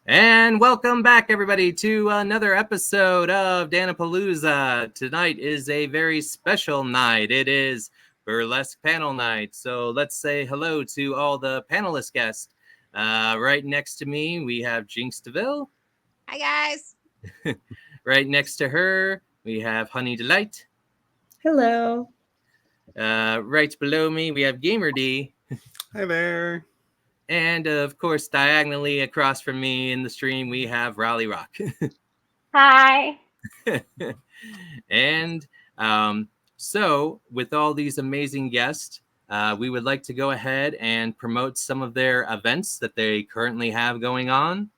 And welcome back, everybody, to another episode of Dan-A-Plooza. Tonight is a very special night. It is Burlesque Panel Night. So let's say hello to all the panelist guests. Right next to me, we have Jinx DeVille. Hi, guys. Right next to her, we have Honey Delight. Hello. Right below me, we have Gamer D. Hi there. And of course, diagonally across from me in the stream, we have Raleigh Rock. Hi. And so, with all these amazing guests, we would like to go ahead and promote some of their events that they currently have going on.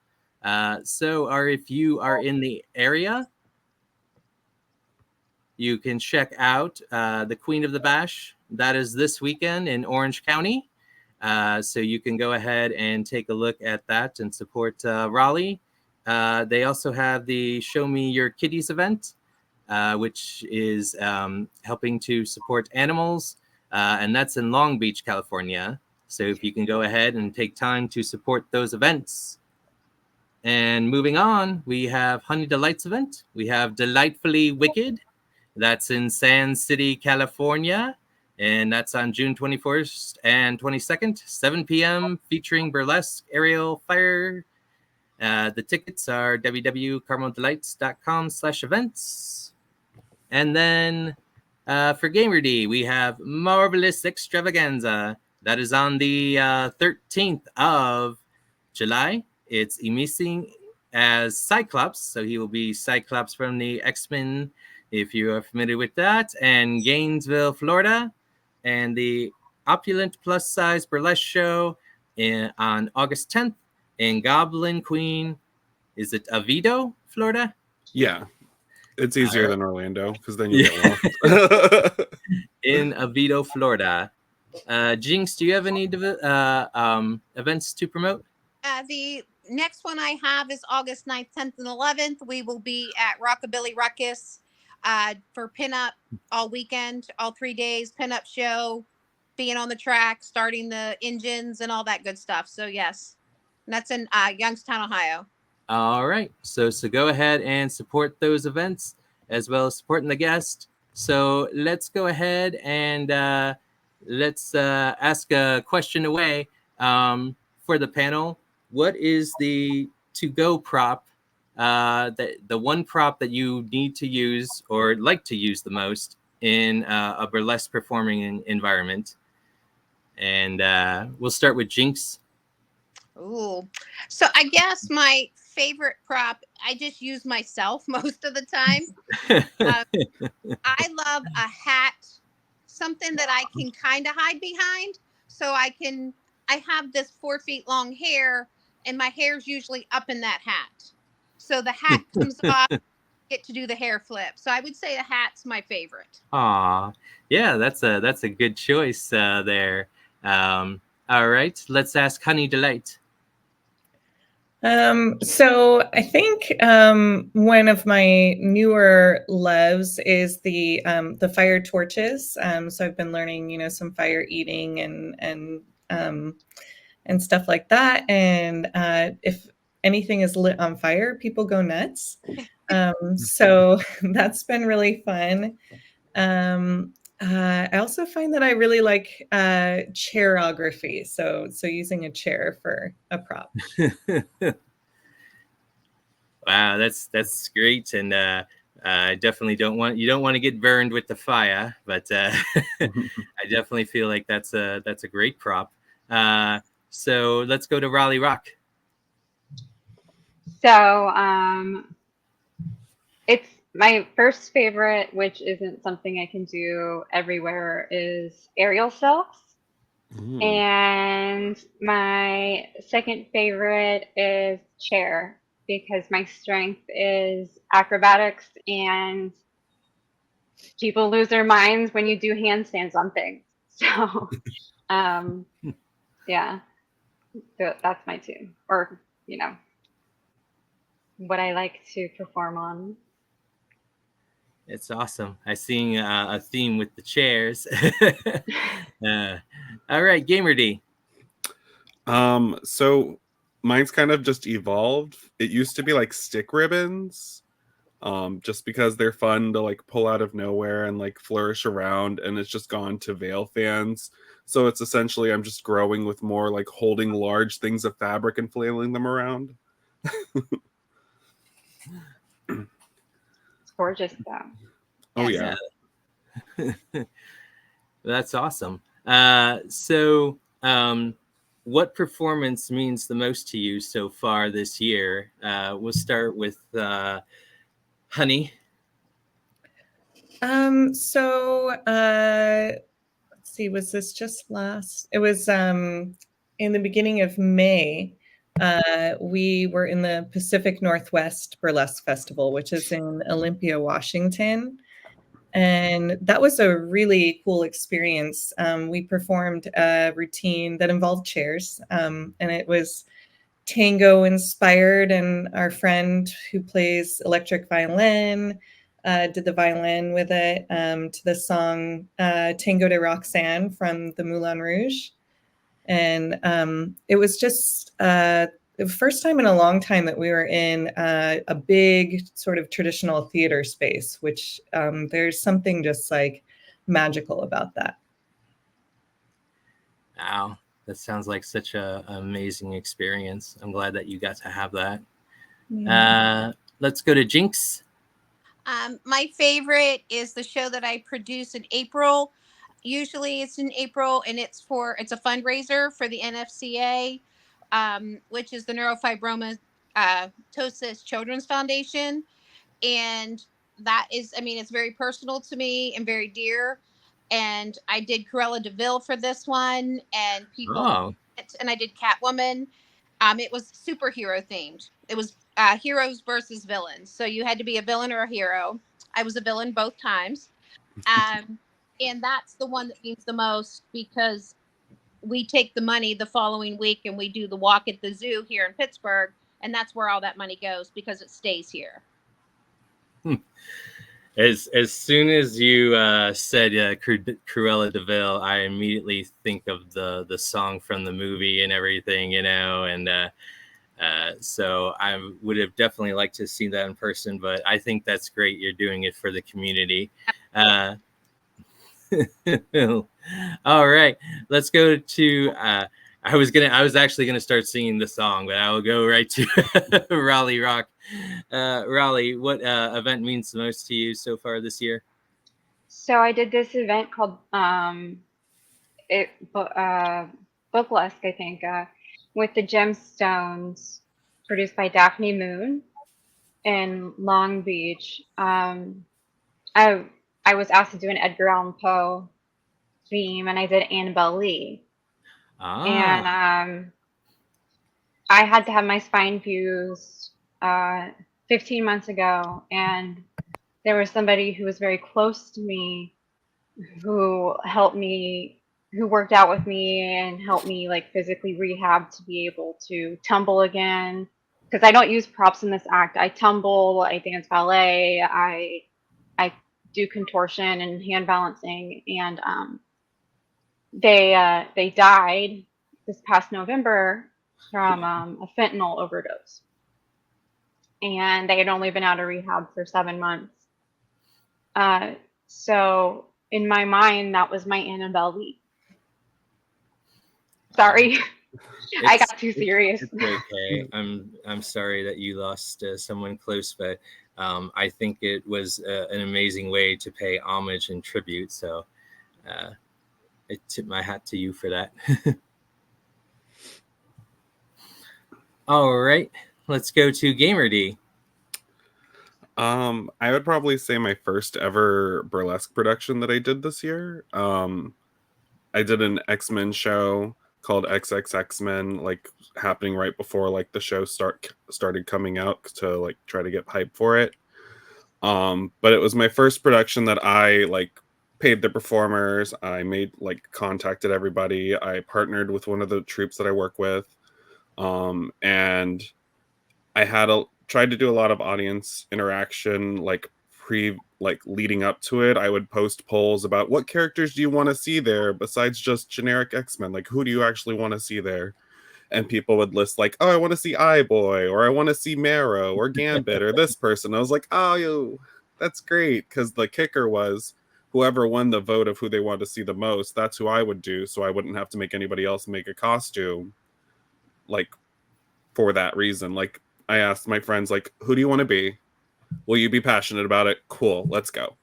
If you are in the area, you can check out the Queen of the Bash. That is this weekend in Orange County. So you can go ahead and take a look at that and support Raleigh. They also have the Show Me Your Kitties event, which is helping to support animals, and that's in Long Beach, California. So if you can go ahead and take time to support those events. And moving on, we have Honey Delight's event. We have Delightfully Wicked. That's in Sand City, California. And that's on June 21st and 22nd, 7 p.m., featuring burlesque, aerial, fire. The tickets are www.carmeldelights.com/events. And then for Gamer D, we have Marvelous Extravaganza. That is on the 13th of July. It's emitting as Cyclops. So he will be Cyclops from the X-Men, if you are familiar with that. And Gainesville, Florida. And the Opulent Plus Size Burlesque Show on August 10th in Goblin Queen. Is it Oviedo, Florida? Yeah. It's easier than Orlando because then you get lost. In Oviedo, Florida. Jinx, do you have any events to promote? The next one I have is August 9th, 10th, and 11th. We will be at Rockabilly Ruckus for pinup all weekend, all 3 days, pinup show, being on the track, starting the engines and all that good stuff. So yes, and that's in Youngstown, Ohio. All right. So go ahead and support those events as well as supporting the guest. So let's go ahead and let's ask a question away for the panel. What is the to-go prop, the one prop that you need to use or like to use the most in a burlesque performing environment? And we'll start with Jinx. Ooh. So I guess my favorite prop, I just use myself most of the time. I love a hat, something that I can kind of hide behind. So I have this 4 feet long hair, and my hair's usually up in that hat. So the hat comes off, get to do the hair flip. So I would say a hat's my favorite. Aw, yeah, that's a good choice there. All right, let's ask Honey Delight. So I think one of my newer loves is the fire torches. So I've been learning, some fire eating and stuff like that. And if anything is lit on fire, people go nuts. So that's been really fun. I also find that I really like chairography. So using a chair for a prop. Wow, that's great, and I definitely don't want to get burned with the fire, but I definitely feel like that's a great prop. So let's go to Raleigh Rock. So it's my first favorite, which isn't something I can do everywhere, is aerial silks. And my second favorite is chair, because my strength is acrobatics, and people lose their minds when you do handstands on things. So yeah, that's my two, or what I like to perform on. It's awesome. I see a theme with the chairs. All right, Gamer D. So mine's kind of just evolved. It used to be like stick ribbons, just because they're fun to like pull out of nowhere and like flourish around, and it's just gone to veil fans. So it's essentially I'm just growing with more like holding large things of fabric and flailing them around. It's gorgeous though. Oh Yes. yeah. That's awesome. So what performance means the most to you so far this year? We'll start with Honey. Let's see, was this just last? It was in the beginning of May. We were in the Pacific Northwest Burlesque Festival, which is in Olympia, Washington. And that was a really cool experience. We performed a routine that involved chairs, and it was tango inspired. And our friend who plays electric violin did the violin with it to the song Tango de Roxanne from the Moulin Rouge. And it was just the first time in a long time that we were in a big sort of traditional theater space, which there's something just like magical about that. Wow, that sounds like such an amazing experience. I'm glad that you got to have that. Yeah. Let's go to Jinx. My favorite is the show that I produce in April. Usually it's in April, and it's a fundraiser for the NFCA, which is the Neurofibromatosis Children's Foundation. And that is, I mean, it's very personal to me and very dear. And I did Cruella de Vil for this one, and and I did Catwoman. It was superhero themed. It was heroes versus villains. So you had to be a villain or a hero. I was a villain both times. And that's the one that means the most, because we take the money the following week and we do the walk at the zoo here in Pittsburgh. And that's where all that money goes, because it stays here. As soon as you said Cruella de Vil, I immediately think of the song from the movie and everything, you know, and so I would have definitely liked to see that in person, but I think that's great. You're doing it for the community. All right, let's go to I was actually gonna start singing the song, but I will go right to Raleigh Rock. Raleigh, what event means the most to you so far this year? So I did this event called Burlesque, I think, with the Gemstones, produced by Daphne Moon in Long Beach. I was asked to do an Edgar Allan Poe theme, and I did Annabelle Lee. And I had to have my spine fused 15 months ago, and there was somebody who was very close to me who helped me, who worked out with me and helped me like physically rehab to be able to tumble again, because I don't use props in this act. I tumble, I dance ballet, I do contortion and hand balancing, and they died this past November from a fentanyl overdose, and they had only been out of rehab for 7 months. So in my mind, that was my Annabelle Lee. Sorry, I got too serious. It's okay. I'm sorry that you lost someone close, but I think it was an amazing way to pay homage and tribute. So I tip my hat to you for that. All right, let's go to Gamer D. I would probably say my first ever burlesque production that I did this year. I did an X-Men show called XXX-Men, like happening right before like the show started coming out to like try to get hype for it. But it was my first production that I like paid the performers. I made like contacted everybody. I partnered with one of the troupes that I work with. And I had tried to do a lot of audience interaction, like leading up to it. I would post polls about what characters do you want to see there besides just generic X-Men, like who do you actually want to see there. and people would list like, oh, I want to see iBoy, or I want to see Marrow, or Gambit, or this person. I was like, oh, yo, that's great, because the kicker was whoever won the vote of who they wanted to see the most, that's who I would do, so I wouldn't have to make anybody else make a costume, like, for that reason. Like, I asked my friends, like, who do you want to be? Will you be passionate about it? Cool, let's go.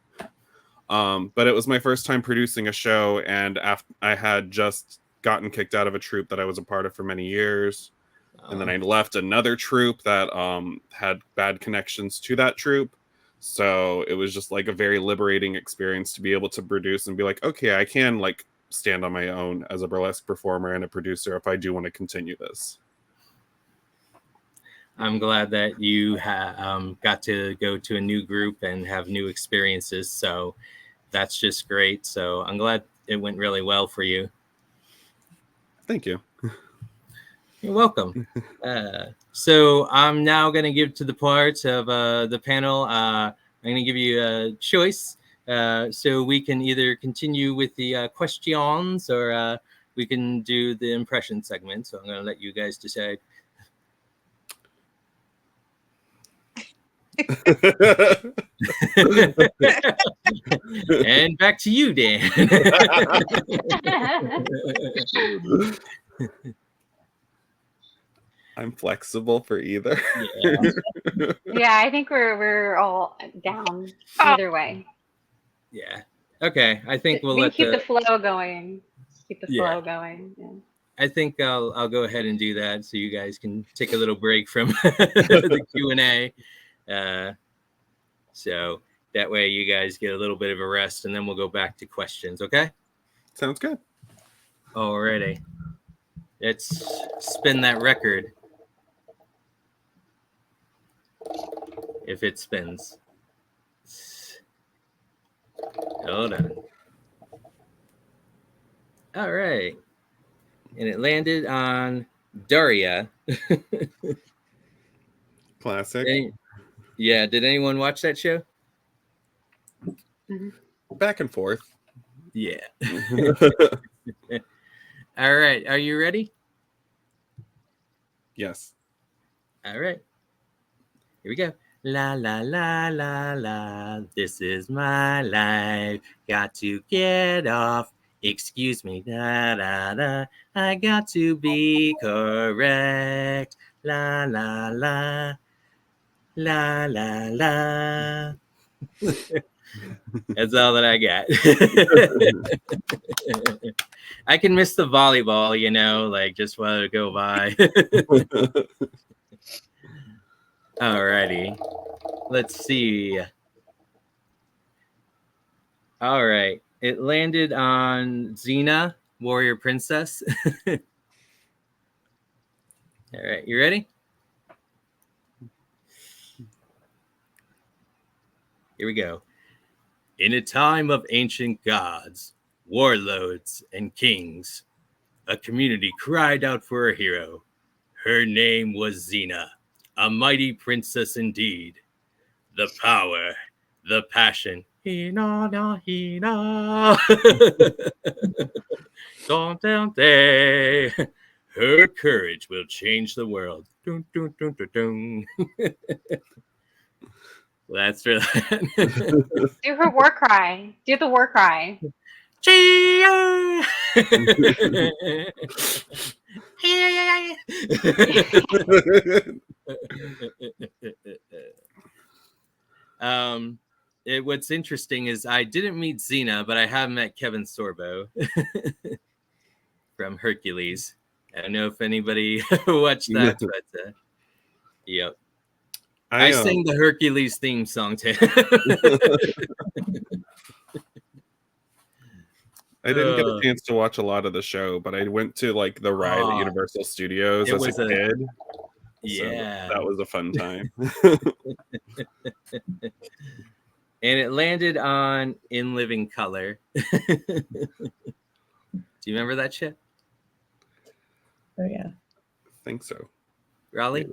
But it was my first time producing a show, and I had just gotten kicked out of a troupe that I was a part of for many years. And then I left another troupe that had bad connections to that troupe. So it was just like a very liberating experience to be able to produce and be like, okay, I can like stand on my own as a burlesque performer and a producer if I do want to continue this. I'm glad that you got to go to a new group and have new experiences. So that's just great. So I'm glad it went really well for you. Thank you. You're welcome. So I'm now going to give to the part of the panel. I'm going to give you a choice. So we can either continue with the questions or we can do the impression segment. So I'm going to let you guys decide. And back to you, Dan. I'm flexible for either. Yeah, I think we're all down either way. Yeah. Okay. I think we keep the flow going. Keep the flow going. Yeah. I think I'll go ahead and do that so you guys can take a little break from the Q&A. So that way you guys get a little bit of a rest, and then we'll go back to questions. Okay. Sounds good. Alrighty. Let's spin that record. If it spins. Hold on. All right. And it landed on Daria. Classic. Yeah. Did anyone watch that show? Back and forth. Yeah. All right. Are you ready? Yes. All right. Here we go. La, la, la, la, la. This is my life. Got to get off. Excuse me. Da, da, da. I got to be correct. La, la, la. La, la, la. That's all that I got. I can miss the volleyball, you know, like just while it go by. Alrighty. Let's see. All right. It landed on Xena, Warrior Princess. All right. You ready? Here we go. In a time of ancient gods, warlords, and kings, a community cried out for a hero. Her name was Xena, a mighty princess indeed. The power, the passion. Hina na hina. Her courage will change the world. Dun, dun, dun, dun, dun. That's for that. Do her war cry. Do the war cry. What's interesting is I didn't meet Xena, but I have met Kevin Sorbo from Hercules. I don't know if anybody watched that, but yep. I sing the Hercules theme song too. I didn't get a chance to watch a lot of the show, but I went to like the ride at Universal Studios as a kid. Yeah. So that was a fun time. And it landed on In Living Color. Do you remember that shit? Oh, yeah. I think so. Raleigh?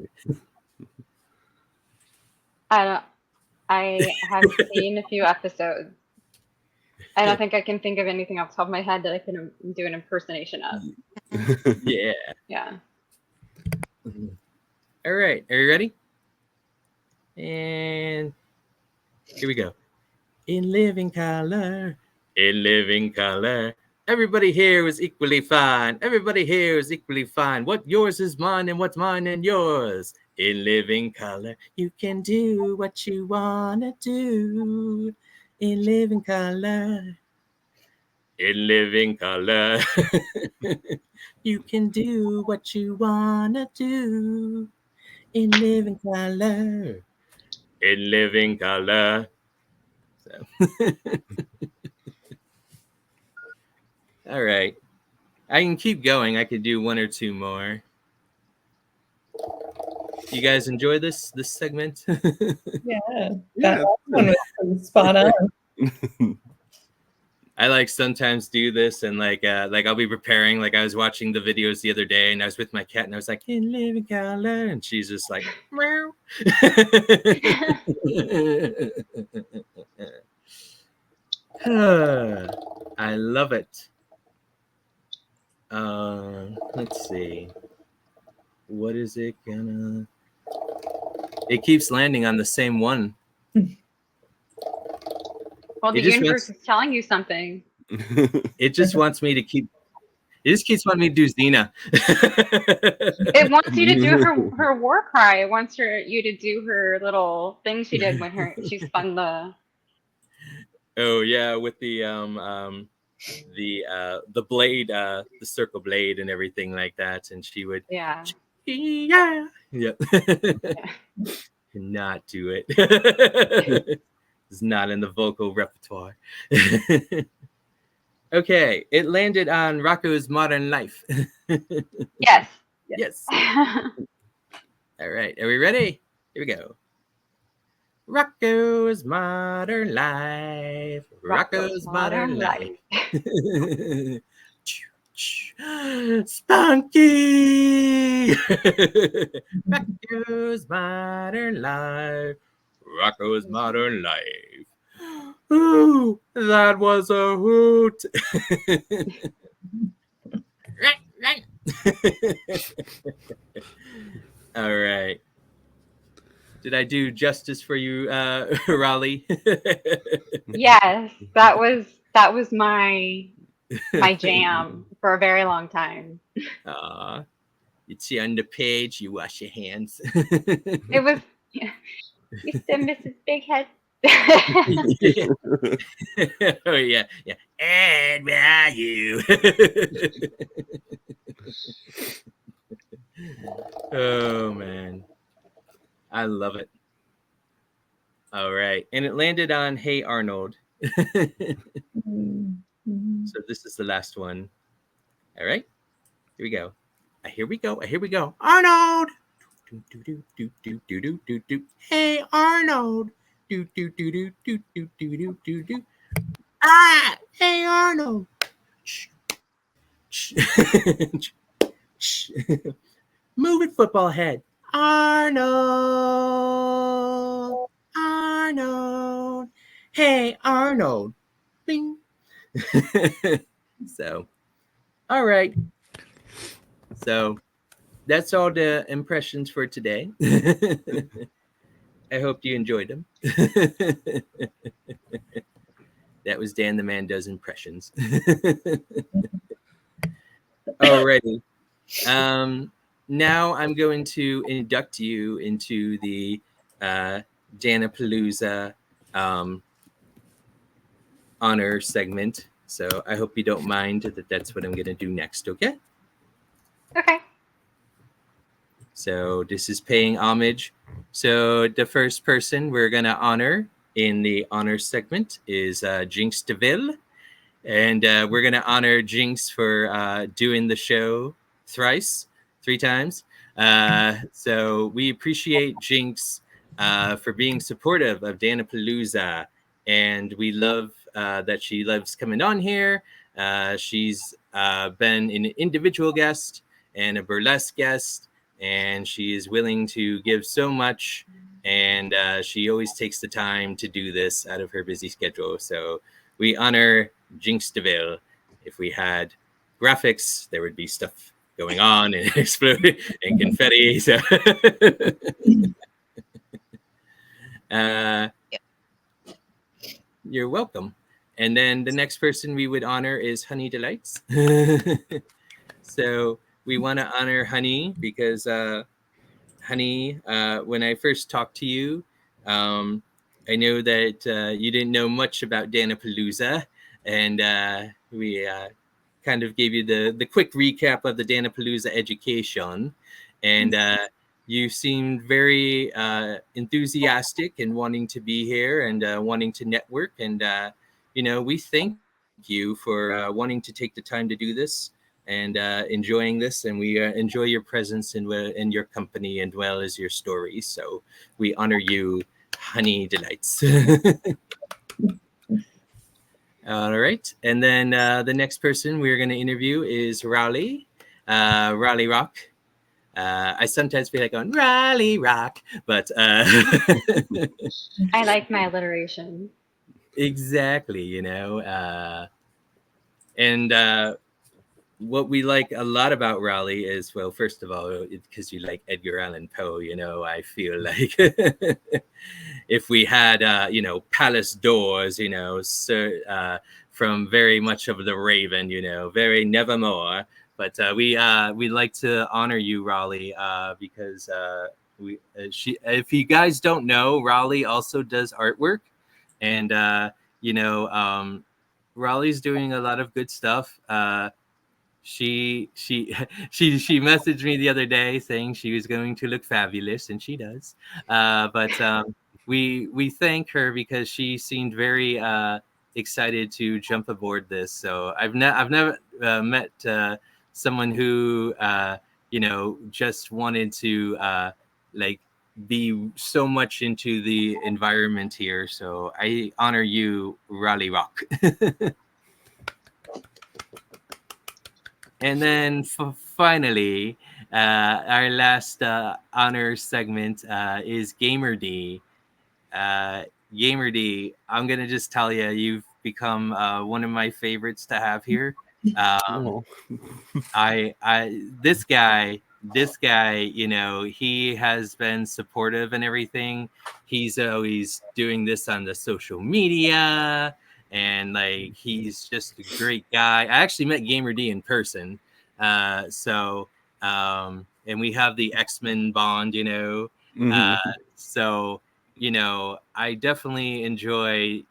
I have seen a few episodes. I don't think I can think of anything off the top of my head that I can do an impersonation of. Yeah. Yeah. All right. Are you ready? And here we go. In living color. In living color. Everybody here is equally fine. Everybody here is equally fine. What yours is mine and what's mine and yours. In living color. You can do what you want to do. In living color. In living color. You can do what you want to do. In living color. In living color. So. All right. I can keep going. I could do one or two more. You guys enjoy this segment? Yeah, Yeah, that one was pretty spot on. I like sometimes do this and like I'll be preparing. Like I was watching the videos the other day and I was with my cat and I was like, in living color, and she's just like, meow. I love it. Let's see. What is it gonna? It keeps landing on the same one. Well, the It just universe wants- is telling you something. It just wants me to keep. It just keeps wanting me to do Xena. It wants you to do her war cry. It wants you to do her little thing she did when she spun the. Oh yeah, with the blade, the circle blade and everything like that, and she would. Yeah. Yeah. Yep. Cannot do it. It's not in the vocal repertoire. Okay, it landed on Rocco's Modern Life. Yes. Yes. All right, are we ready? Here we go. Rocco's Modern Life. Rocco's Modern Life. Spunky! Rocco's Modern Life. Rocco's Modern Life. Ooh, that was a hoot. Right. All right. Did I do justice for you, Raleigh? Yes, that was my jam for a very long time. You see on the page, you wash your hands. It was Mr. and Mrs. Big Head. Oh yeah. And where are you? Oh man, I love it. All right, and it landed on Hey Arnold. So this is the last one. All right, here we go. Here we go. Arnold. Hey Arnold. Ah, hey Arnold. Move it, football head. Arnold. Hey Arnold. Bing. So, all right. So that's all the impressions for today. I hope you enjoyed them. That was Dan the Man Does Impressions. Alrighty. Now I'm going to induct you into the Dan-A-Plooza honor segment. So I hope you don't mind that's what I'm going to do next, okay? Okay. So this is paying homage. So the first person we're going to honor in the honor segment is Jinx DeVille. And we're going to honor Jinx for doing the show three times. So we appreciate Jinx for being supportive of Dan-A-Plooza. And we love that she loves coming on here. She's been an individual guest and a burlesque guest. And she is willing to give so much. And she always takes the time to do this out of her busy schedule. So we honor Jinx DeVille. If we had graphics, there would be stuff going on and exploding and confetti. So you're welcome. And then the next person we would honor is Honey Delights. So we want to honor Honey because Honey, when I first talked to you, I know that you didn't know much about Dan-A-Plooza, and we kind of gave you the quick recap of the Dan-A-Plooza education, and you seemed very enthusiastic and wanting to be here and wanting to network, and we thank you for wanting to take the time to do this and enjoying this, and we enjoy your presence in your company and well as your stories. So we honor you, Honey Delights. All right, and then the next person we're going to interview is Raleigh, Raleigh Rock. I sometimes feel like going Raleigh Rock, but I like my alliteration. Exactly, and what we like a lot about Raleigh is, well, first of all, because you like Edgar Allan Poe, I feel like if we had, palace doors, from very much of the Raven, very nevermore. But we like to honor you, Raleigh, because if you guys don't know, Raleigh also does artwork, and Raleigh's doing a lot of good stuff. She messaged me the other day saying she was going to look fabulous, and she does. But we thank her because she seemed very excited to jump aboard this. So I've never met someone who just wanted to be so much into the environment here. So I honor you, Raleigh Rock. And then finally, our last honor segment is Gamer D. Gamer D, I'm going to just tell you, you've become one of my favorites to have here. This guy, he has been supportive and everything. He's always doing this on the social media. And he's just a great guy. I actually met Gamer D in person. And we have the X-Men bond, so, I definitely enjoy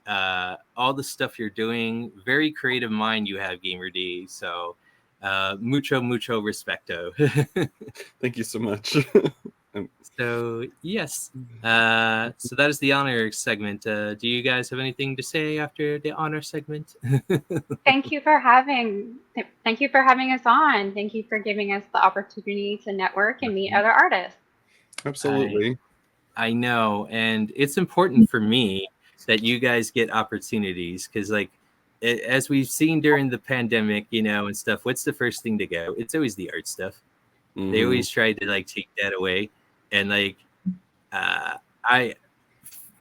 all the stuff you're doing. Very creative mind you have, Gamer D. So mucho respecto. Thank you so much. So yes, so that is the honor segment. Do you guys have anything to say after the honor segment? Thank you for having us on. Thank you for giving us the opportunity to network and meet other artists. Absolutely. I know, and it's important for me that you guys get opportunities because, as we've seen during the pandemic, and stuff, what's the first thing to go? It's always the art stuff. Mm-hmm. They always try to take that away. And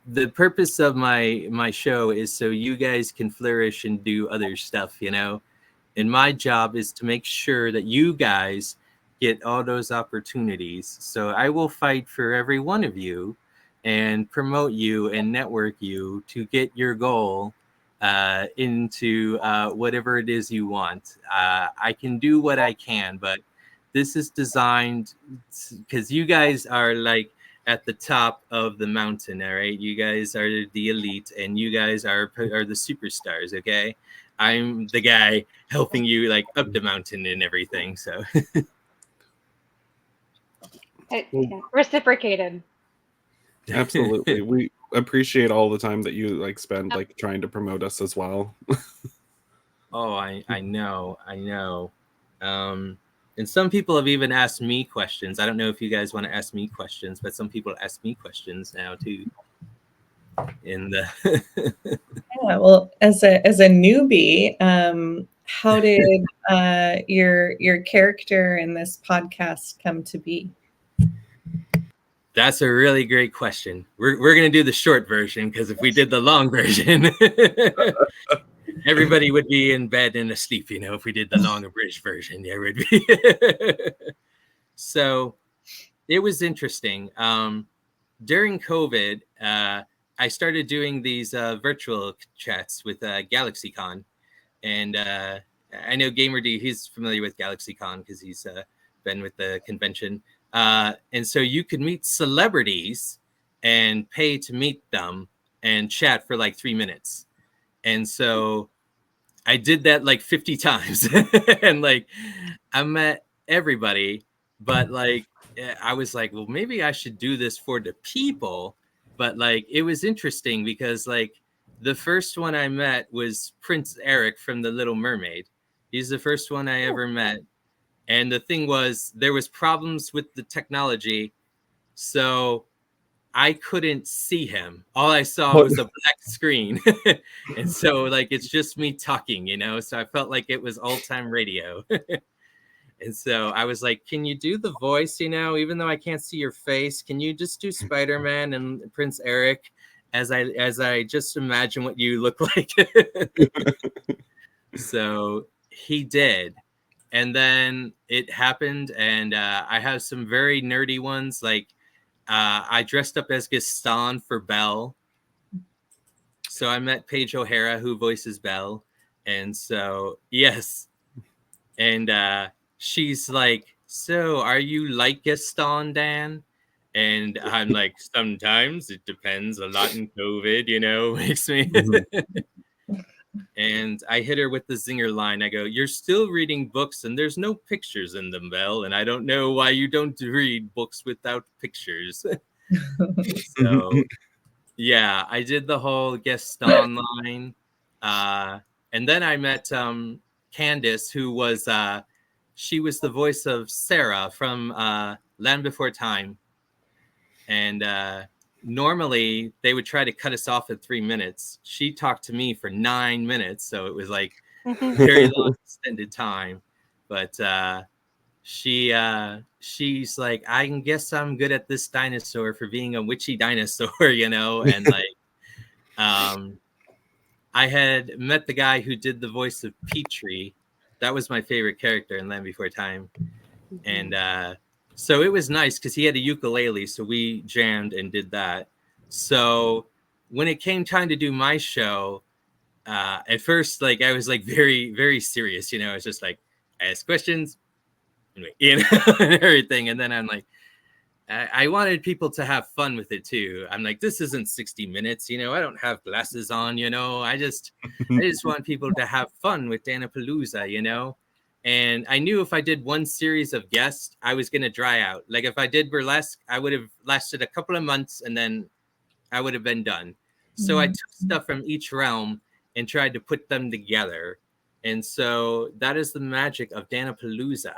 the purpose of my show is so you guys can flourish and do other stuff, and my job is to make sure that you guys get all those opportunities. So I will fight for every one of you and promote you and network you to get your goal into whatever it is you want. I can do what I can, but this is designed because you guys are at the top of the mountain. All right. You guys are the elite and you guys are the superstars. Okay. I'm the guy helping you up the mountain and everything. So reciprocated. Absolutely. We appreciate all the time that you spend trying to promote us as well. Oh, I know. And some people have even asked me questions. I don't know if you guys want to ask me questions, but some people ask me questions now too. Yeah, well, as a newbie, how did your character in this podcast come to be? That's a really great question. We're gonna do the short version because if we did the long version, everybody would be in bed and asleep, you know, if we did the long abridged version. There would be. So it was interesting. During COVID, I started doing these virtual chats with GalaxyCon. And I know Gamer D, he's familiar with GalaxyCon because he's been with the convention. And so you could meet celebrities and pay to meet them and chat for like 3 minutes. And so I did that like 50 times. And like I met everybody, but like I was like, well, maybe I should do this for the people. But like it was interesting because like the first one I met was Prince Eric from The Little Mermaid. He's the first one I ever met. And the thing was, there was problems with the technology. So I couldn't see him. All I saw was a black screen. And so like, it's just me talking, you know? So I felt like it was old time radio. And so I was like, can you do the voice, you know, even though I can't see your face, can you just do Spider-Man and Prince Eric as I just imagine what you look like? So he did. And then it happened. And I have some very nerdy ones. Like I dressed up as Gaston for Belle. So I met Paige O'Hara, who voices Belle. And so, yes. And she's like, so are you like Gaston, Dan? And I'm like, sometimes it depends. A lot in COVID, you know, makes me. And I hit her with the zinger line. I go, you're still reading books and there's no pictures in them, Belle. And I don't know why you don't read books without pictures. So, yeah, I did the whole Gaston line. And then I met Candace, who was, she was the voice of Sarah from Land Before Time. And normally they would try to cut us off at 3 minutes. She talked to me for 9 minutes. So it was like very long extended time. But she's like, I guess I'm good at this dinosaur for being a witchy dinosaur, you know? And like, I had met the guy who did the voice of Petrie. That was my favorite character in Land Before Time. And so it was nice because he had a ukulele. So we jammed and did that. So when it came time to do my show, at first, like I was like very, very serious. You know, it's just like, I ask questions, you know, and everything. And then I'm like, I wanted people to have fun with it too. I'm like, this isn't 60 minutes, you know, I don't have glasses on, you know, I just want people to have fun with Dan-A-Plooza, you know? And I knew if I did one series of guests, I was going to dry out. Like if I did burlesque, I would have lasted a couple of months and then I would have been done. So I took stuff from each realm and tried to put them together. And so that is the magic of Dan-A-Plooza.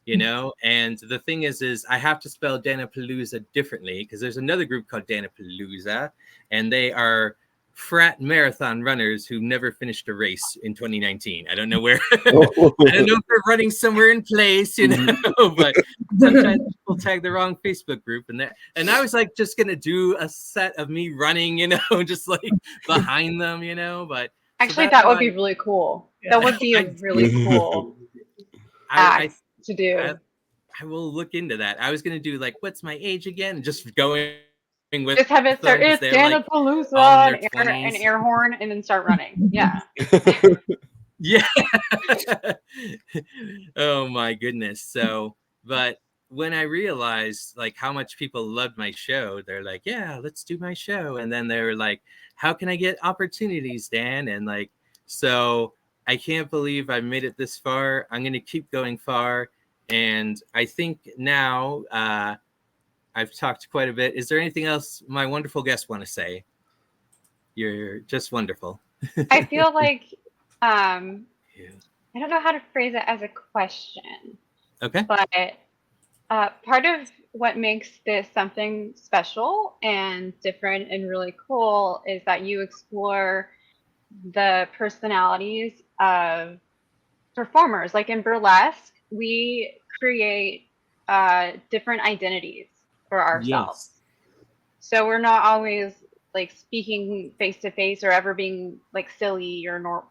You know, and the thing is I have to spell Dan-A-Plooza differently because there's another group called Dan-A-Plooza, and they are frat marathon runners who never finished a race in 2019. I don't know where. I don't know if they're running somewhere in place, you know, but sometimes people tag the wrong Facebook group, and I was like just gonna do a set of me running, you know, just like behind them, you know. But actually, so that would be really cool. Yeah. That would be a really cool act to do. I will look into that. I was gonna do like, what's my age again? Just going with just have it start. It's Dan-A-Plooza, like an air horn, and then start running. Yeah. Yeah. Oh my goodness. So, but when I realized like how much people loved my show, they're like, yeah, let's do my show. And then they were like, how can I get opportunities, Dan? And like, so I can't believe I made it this far. I'm gonna keep going far. And I think now I've talked quite a bit. Is there anything else my wonderful guests want to say? You're just wonderful. I feel like I don't know how to phrase it as a question. Okay. But part of what makes this something special and different and really cool is that you explore the personalities of performers. Like in burlesque, we create different identities for ourselves. Yes. So we're not always like speaking face to face or ever being like silly or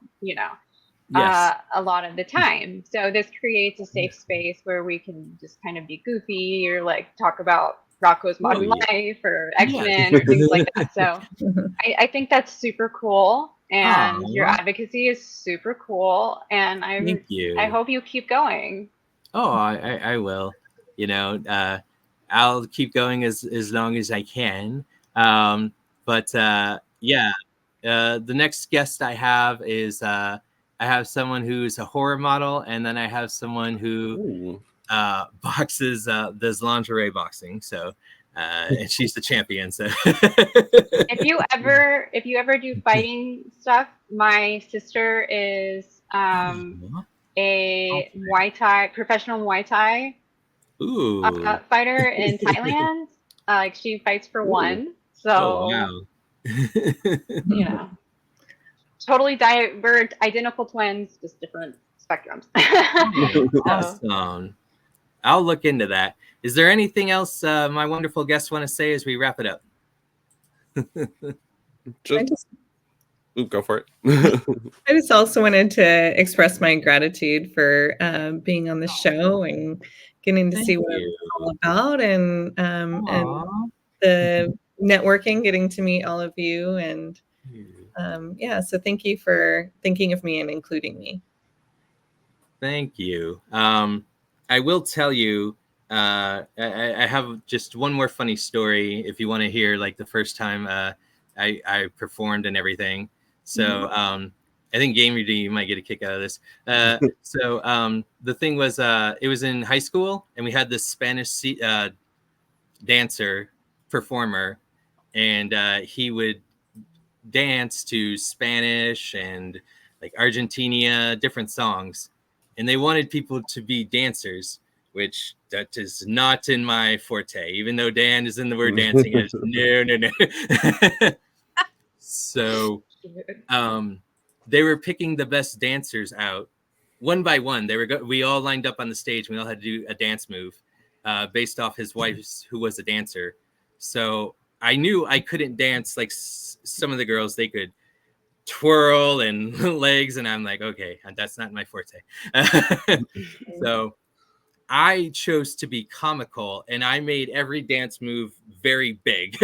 Yes. a lot of the time. So this creates a safe space where we can just kind of be goofy or like talk about Rocco's Modern yeah. Life or Yes. X-Men or things like that. So I think that's super cool. And your Aw, advocacy is super cool. And thank I you. hope you keep going. Oh, I will. I'll keep going as long as I can. But yeah, the next guest I have is I have someone who's a horror model, and then I have someone who Ooh. boxes, does lingerie boxing. So, and she's the champion. So, If you ever do fighting stuff, my sister is a Muay Thai professional Muay Thai ooh, fighter in Thailand. Like she fights for Ooh. one. oh So, wow. you know, we're identical twins, just different spectrums. Oh, So awesome. I'll look into that. Is there anything else my wonderful guests want to say as we wrap it up? Just go for it. I just also wanted to express my gratitude for being on the show and getting to Thank see what you. it's all about, and Aw. the networking, getting to meet all of you, and yeah. So thank you for thinking of me and including me. Thank you. I will tell you, I have just one more funny story if you want to hear, like the first time I performed and everything. So I think Gamer D, you might get a kick out of this. The thing was, it was in high school, and we had this Spanish dancer performer, and he would dance to Spanish and like Argentina, different songs. And they wanted people to be dancers, which that is not in my forte, even though Dan is in the word dancing. No. So they were picking the best dancers out one by one. We all lined up on the stage. We all had to do a dance move based off his wife, who was a dancer. So I knew I couldn't dance like some of the girls. They could twirl and legs, and I'm like, okay, that's not my forte. So I chose to be comical, and I made every dance move very big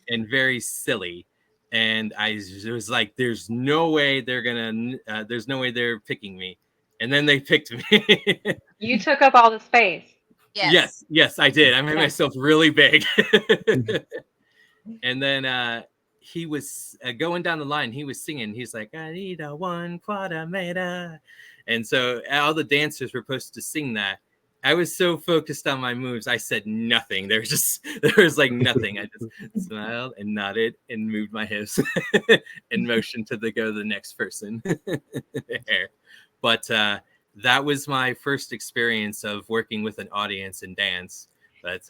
and very silly. And I was like, there's no way there's no way they're picking me. And then they picked me. you took up all the space. Yes, I did. I made Yeah. myself really big. And then he was going down the line. He was singing. He's like, I need a 1/4 meter. And so all the dancers were supposed to sing that. I was so focused on my moves, I said nothing. There was like nothing. I just smiled and nodded and moved my hips and motioned to go to the next person. But that was my first experience of working with an audience in dance. But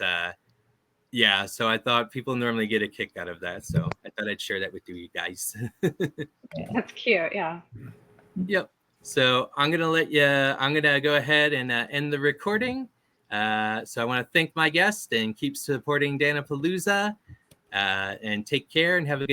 yeah, so I thought people normally get a kick out of that. So I thought I'd share that with you guys. That's cute. Yeah. Yep. So I'm going to go ahead and end the recording. So I want to thank my guest and keep supporting Dan-A-Plooza, and take care and have a good